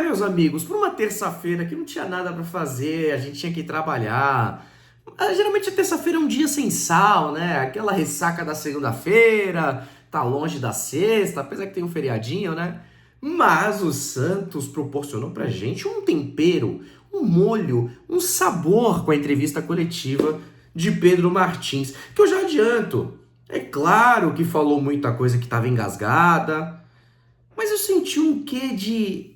Meus amigos, por uma terça-feira que não tinha nada pra fazer, a gente tinha que trabalhar. Geralmente a terça-feira é um dia sem sal, né? Aquela ressaca da segunda-feira, tá longe da sexta, apesar que tem um feriadinho, né? Mas o Santos proporcionou pra gente um tempero, um molho, um sabor com a entrevista coletiva de Pedro Martins, que eu já adianto. É claro que falou muita coisa que estava engasgada, mas eu senti um quê de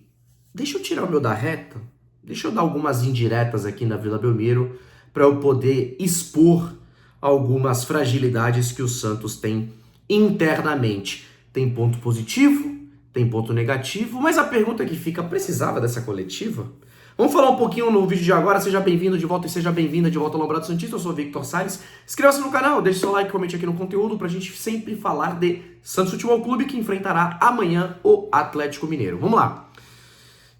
deixa eu tirar o meu da reta, deixa eu dar algumas indiretas aqui na Vila Belmiro para eu poder expor algumas fragilidades que o Santos tem internamente. Tem ponto positivo, tem ponto negativo, mas a pergunta que fica, precisava dessa coletiva? Vamos falar um pouquinho no vídeo de agora. Seja bem-vindo de volta e seja bem-vinda de volta ao Lombrado Santista. Eu sou o Victor Salles. Inscreva-se no canal, deixe seu like, comente aqui no conteúdo pra gente sempre falar de Santos Futebol Clube, que enfrentará amanhã o Atlético Mineiro. Vamos lá.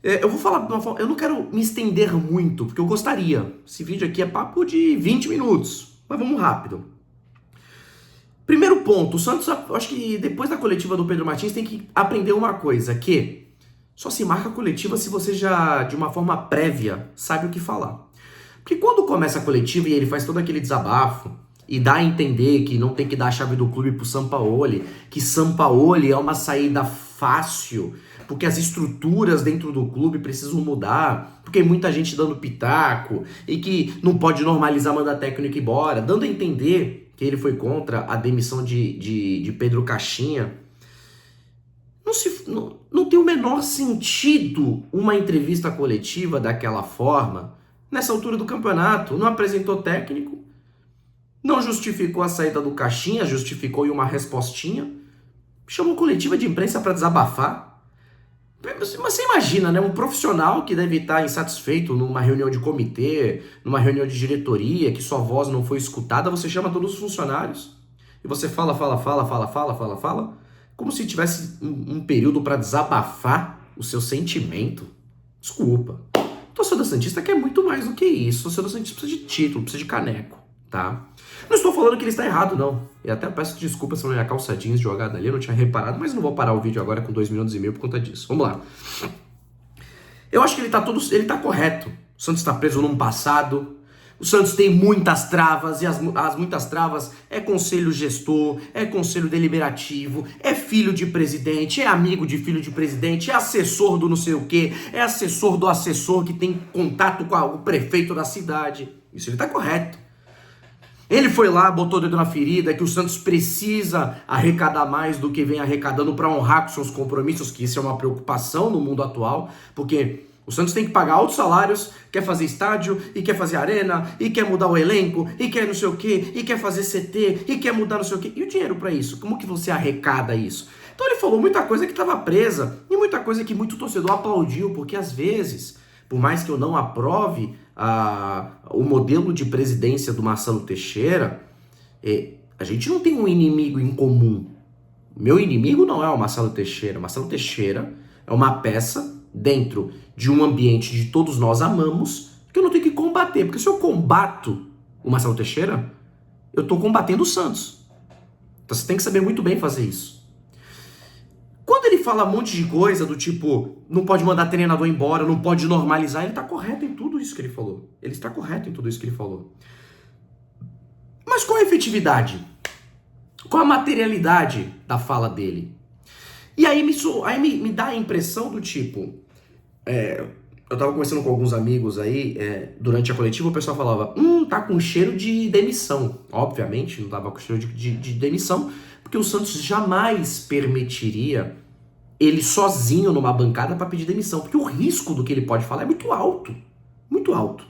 Eu vou falar de uma forma... Eu não quero me estender muito, porque eu gostaria. Esse vídeo aqui é papo de 20 minutos, mas vamos rápido. Primeiro ponto, o Santos, eu acho que depois da coletiva do Pedro Martins, tem que aprender uma coisa, que só se marca coletiva se você já, de uma forma prévia, sabe o que falar. Porque quando começa a coletiva e ele faz todo aquele desabafo e dá a entender que não tem que dar a chave do clube pro Sampaoli, que Sampaoli é uma saída fácil, porque as estruturas dentro do clube precisam mudar, porque muita gente dando pitaco e que não pode normalizar mandar técnico embora, dando a entender que ele foi contra a demissão de Pedro Caixinha. Não tem o menor sentido uma entrevista coletiva daquela forma nessa altura do campeonato. Não apresentou técnico, não justificou a saída do Caixinha, justificou em uma respostinha, chamou coletiva de imprensa para desabafar. Mas você imagina, né? Um profissional que deve estar insatisfeito numa reunião de comitê, numa reunião de diretoria, que sua voz não foi escutada, você chama todos os funcionários e você fala, como se tivesse um período para desabafar o seu sentimento. Desculpa. O torcedor santista quer muito mais do que isso. O torcedor santista precisa de título, precisa de caneco, tá? Não estou falando que ele está errado, não. E até peço desculpas pela minha calça jeans jogada ali, eu não tinha reparado, mas não vou parar o vídeo agora com 2 minutos e meio por conta disso. Vamos lá. Eu acho que ele tá correto. O Santos está preso num passado. O Santos tem muitas travas, e as muitas travas é conselho gestor, é conselho deliberativo, é filho de presidente, é amigo de filho de presidente, é assessor do não sei o quê, é assessor do assessor que tem contato com o prefeito da cidade. Isso ele tá correto. Ele foi lá, botou o dedo na ferida, que o Santos precisa arrecadar mais do que vem arrecadando para honrar com seus compromissos, que isso é uma preocupação no mundo atual, porque o Santos tem que pagar altos salários, quer fazer estádio, e quer fazer arena, e quer mudar o elenco, e quer não sei o quê, e quer fazer CT, e quer mudar não sei o quê. E o dinheiro para isso? Como que você arrecada isso? Então ele falou muita coisa que estava presa, e muita coisa que muito torcedor aplaudiu, porque às vezes, por mais que eu não aprove o modelo de presidência do Marcelo Teixeira, a gente não tem um inimigo em comum. Meu inimigo não é o Marcelo Teixeira. O Marcelo Teixeira é uma peça dentro de um ambiente de todos nós amamos, que eu não tenho que combater. Porque se eu combato o Marcelo Teixeira, eu estou combatendo o Santos. Então você tem que saber muito bem fazer isso. Quando ele fala um monte de coisa do tipo, não pode mandar treinador embora, não pode normalizar, ele está correto em tudo isso que ele falou. Ele está correto em tudo isso que ele falou. Mas qual a efetividade? Qual a materialidade da fala dele? E aí me dá a impressão do tipo... eu tava conversando com alguns amigos aí, durante a coletiva, o pessoal falava, tá com cheiro de demissão. Obviamente, não tava com cheiro de demissão, porque o Santos jamais permitiria ele sozinho numa bancada para pedir demissão, porque o risco do que ele pode falar é muito alto, muito alto.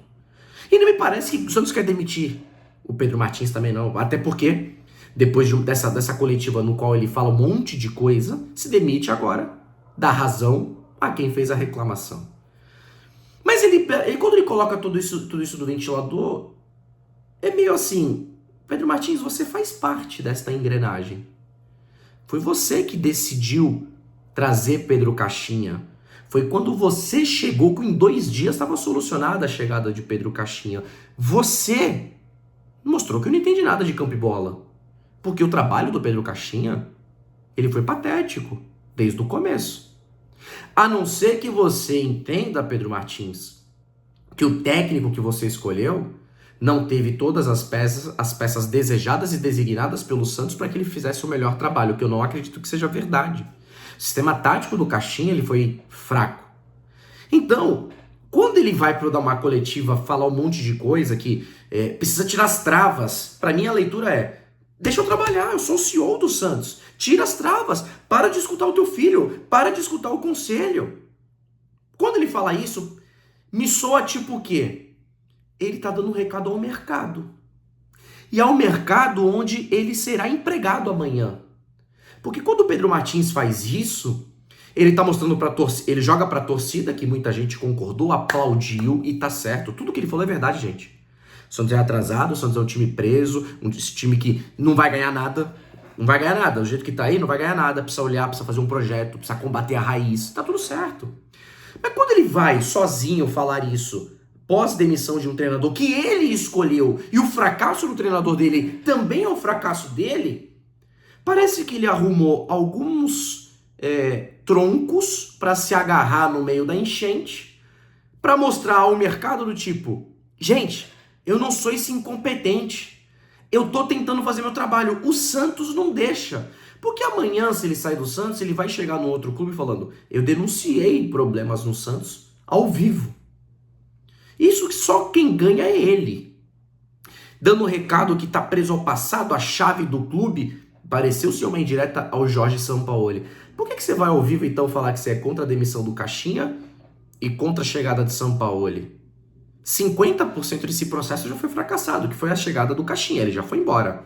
E não me parece que o Santos quer demitir o Pedro Martins também não, até porque depois dessa coletiva no qual ele fala um monte de coisa, se demite agora, dá razão a quem fez a reclamação. Mas ele quando ele coloca tudo isso do ventilador, é meio assim, Pedro Martins, você faz parte desta engrenagem. Foi você que decidiu trazer Pedro Caixinha. Foi quando você chegou que em 2 dias estava solucionada a chegada de Pedro Caixinha. Você mostrou que não entende nada de campo e bola. Porque o trabalho do Pedro Caixinha, ele foi patético desde o começo. A não ser que você entenda, Pedro Martins, que o técnico que você escolheu não teve todas as peças desejadas e designadas pelo Santos para que ele fizesse o melhor trabalho, que eu não acredito que seja verdade. O sistema tático do Caixinha, ele foi fraco. Então, quando ele vai para dar uma coletiva falar um monte de coisa que precisa tirar as travas, para mim a leitura é: deixa eu trabalhar, eu sou o CEO do Santos. Tira as travas, para de escutar o teu filho, para de escutar o conselho. Quando ele fala isso, me soa tipo o quê? Ele está dando um recado ao mercado. E ao mercado onde ele será empregado amanhã. Porque quando o Pedro Martins faz isso, ele tá mostrando pra torcida, ele joga pra torcida, que muita gente concordou, aplaudiu e tá certo. Tudo que ele falou é verdade, gente. O Santos é atrasado, o Santos é um time preso, um time que não vai ganhar nada. Não vai ganhar nada. Do jeito que tá aí, não vai ganhar nada. Precisa olhar, precisa fazer um projeto, precisa combater a raiz. Tá tudo certo. Mas quando ele vai sozinho falar isso, pós-demissão de um treinador que ele escolheu, e o fracasso do treinador dele também é o fracasso dele, parece que ele arrumou alguns troncos para se agarrar no meio da enchente, para mostrar ao mercado do tipo: gente, eu não sou esse incompetente, eu tô tentando fazer meu trabalho, o Santos não deixa. Porque amanhã, se ele sair do Santos, ele vai chegar no outro clube falando: eu denunciei problemas no Santos ao vivo. Isso que só quem ganha é ele. Dando um recado que tá preso ao passado, a chave do clube, pareceu ser uma indireta ao Jorge Sampaoli. Por que você vai ao vivo então falar que você é contra a demissão do Caixinha e contra a chegada de Sampaoli? 50% desse processo já foi fracassado, que foi a chegada do Caixinha, ele já foi embora.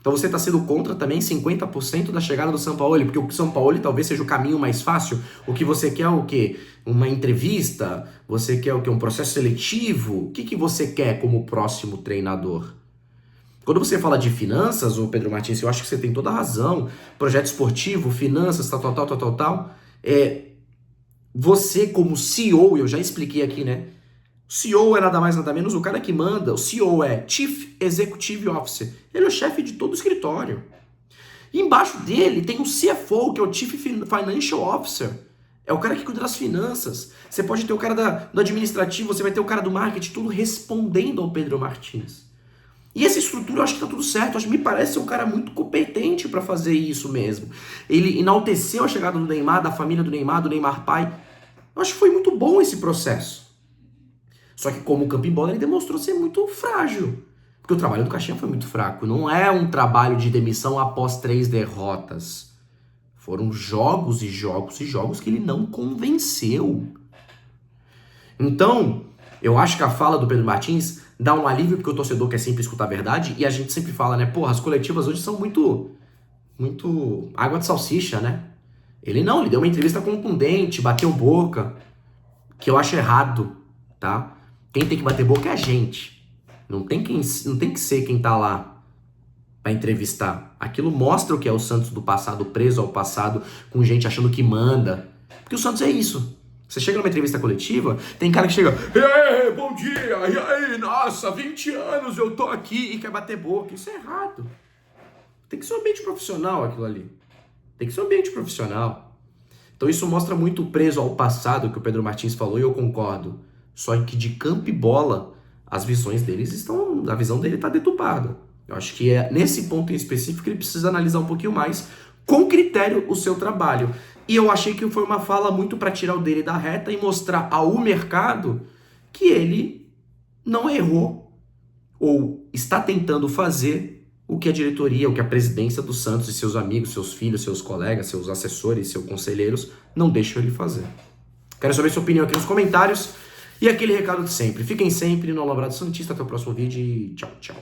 Então você está sendo contra também 50% da chegada do Sampaoli, porque o Sampaoli talvez seja o caminho mais fácil. O que você quer é o quê? Uma entrevista? Você quer o quê? Um processo seletivo? O que você quer como próximo treinador? Quando você fala de finanças, ô Pedro Martins, eu acho que você tem toda a razão. Projeto esportivo, finanças, tal. Você como CEO, eu já expliquei aqui, né? O CEO é nada mais nada menos o cara que manda. O CEO é Chief Executive Officer. Ele é o chefe de todo o escritório. E embaixo dele tem o CFO, que é o Chief Financial Officer. É o cara que cuida das finanças. Você pode ter o cara do administrativo, você vai ter o cara do marketing, tudo respondendo ao Pedro Martins. E essa estrutura, eu acho que tá tudo certo. Me parece ser um cara muito competente para fazer isso mesmo. Ele enalteceu a chegada do Neymar, da família do Neymar pai. Eu acho que foi muito bom esse processo. Só que como campo-bola ele demonstrou ser muito frágil. Porque o trabalho do Caixinha foi muito fraco. Não é um trabalho de demissão após 3 derrotas. Foram jogos e jogos e jogos que ele não convenceu. Então, eu acho que a fala do Pedro Martins dá um alívio, porque o torcedor quer sempre escutar a verdade. E a gente sempre fala, né? Porra, as coletivas hoje são muito água de salsicha, né? Ele deu uma entrevista contundente, bateu boca. Que eu acho errado, tá? Quem tem que bater boca é a gente. Não tem que ser quem tá lá pra entrevistar. Aquilo mostra o que é o Santos do passado, preso ao passado, com gente achando que manda. Porque o Santos é isso. Você chega numa entrevista coletiva, tem cara que chega: e aí, bom dia, e aí, nossa, 20 anos eu tô aqui, e quer bater boca. Isso é errado. Tem que ser um ambiente profissional aquilo ali. Tem que ser um ambiente profissional. Então isso mostra muito preso ao passado que o Pedro Martins falou, e eu concordo. Só que de campo e bola, a visão dele está deturpada. Eu acho que é nesse ponto em específico que ele precisa analisar um pouquinho mais, com critério, o seu trabalho. E eu achei que foi uma fala muito para tirar o dele da reta e mostrar ao mercado que ele não errou ou está tentando fazer o que a diretoria, o que a presidência do Santos e seus amigos, seus filhos, seus colegas, seus assessores, seus conselheiros não deixam ele fazer. Quero saber sua opinião aqui nos comentários. E aquele recado de sempre. Fiquem sempre no Lavrado Santista. Até o próximo vídeo e tchau, tchau.